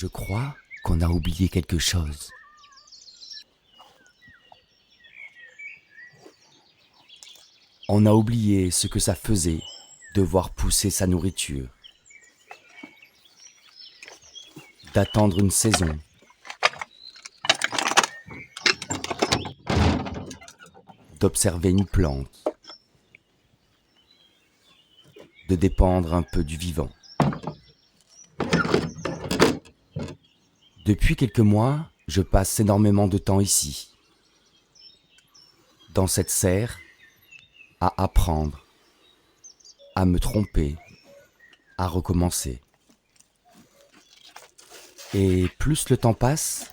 Je crois qu'on a oublié quelque chose. On a oublié ce que ça faisait de voir pousser sa nourriture, d'attendre une saison, d'observer une plante, de dépendre un peu du vivant. Depuis quelques mois, je passe énormément de temps ici, dans cette serre, à apprendre, à me tromper, à recommencer. Et plus le temps passe,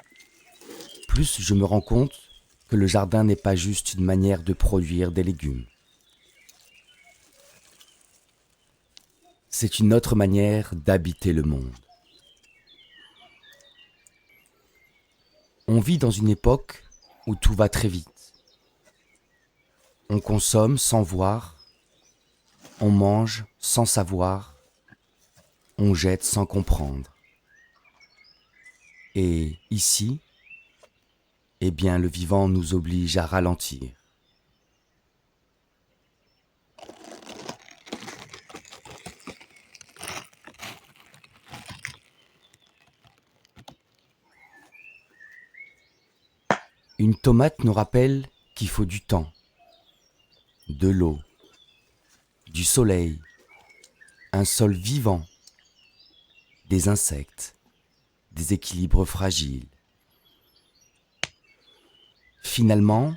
plus je me rends compte que le jardin n'est pas juste une manière de produire des légumes. C'est une autre manière d'habiter le monde. On vit dans une époque où tout va très vite. On consomme sans voir, on mange sans savoir, on jette sans comprendre. Et ici, eh bien, le vivant nous oblige à ralentir. Une tomate nous rappelle qu'il faut du temps, de l'eau, du soleil, un sol vivant, des insectes, des équilibres fragiles. Finalement,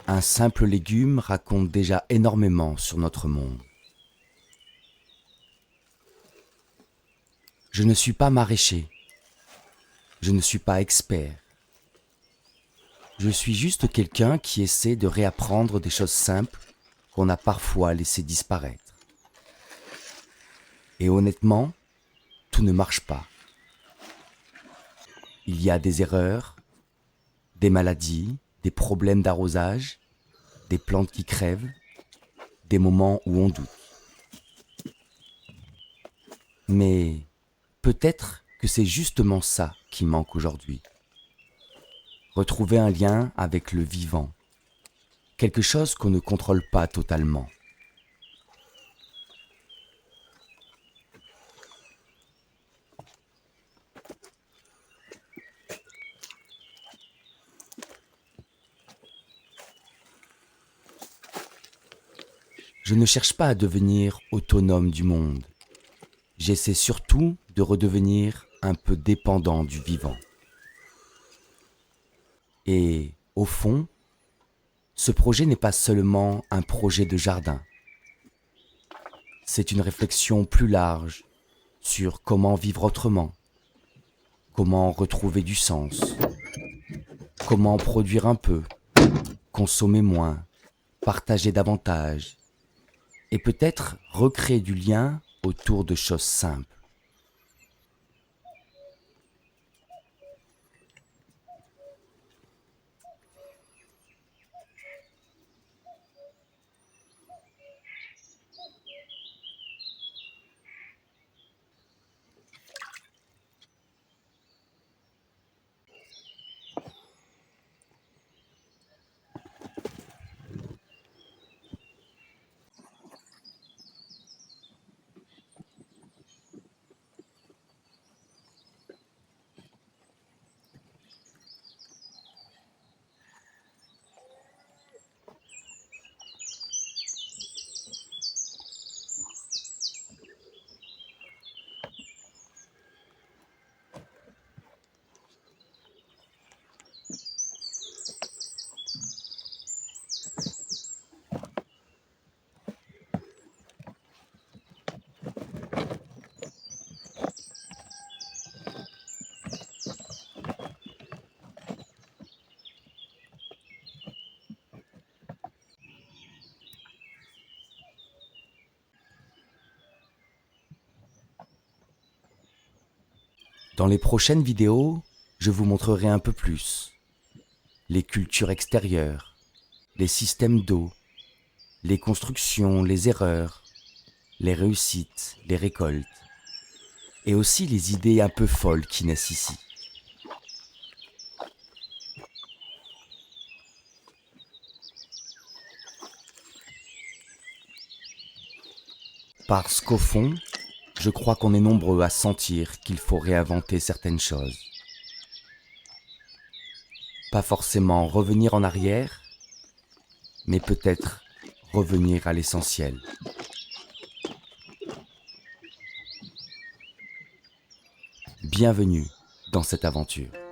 un simple légume raconte déjà énormément sur notre monde. Je ne suis pas maraîcher, je ne suis pas expert. Je suis juste quelqu'un qui essaie de réapprendre des choses simples qu'on a parfois laissées disparaître. Et honnêtement, tout ne marche pas. Il y a des erreurs, des maladies, des problèmes d'arrosage, des plantes qui crèvent, des moments où on doute. Mais peut-être que c'est justement ça qui manque aujourd'hui. Retrouver un lien avec le vivant, quelque chose qu'on ne contrôle pas totalement. Je ne cherche pas à devenir autonome du monde. J'essaie surtout de redevenir un peu dépendant du vivant. Et au fond, ce projet n'est pas seulement un projet de jardin. C'est une réflexion plus large sur comment vivre autrement, comment retrouver du sens, comment produire un peu, consommer moins, partager davantage, et peut-être recréer du lien autour de choses simples. Dans les prochaines vidéos, je vous montrerai un peu plus les cultures extérieures, les systèmes d'eau, les constructions, les erreurs, les réussites, les récoltes. et aussi les idées un peu folles qui naissent ici. Parce qu'au fond, je crois qu'on est nombreux à sentir qu'il faut réinventer certaines choses. Pas forcément revenir en arrière, mais peut-être revenir à l'essentiel. Bienvenue dans cette aventure.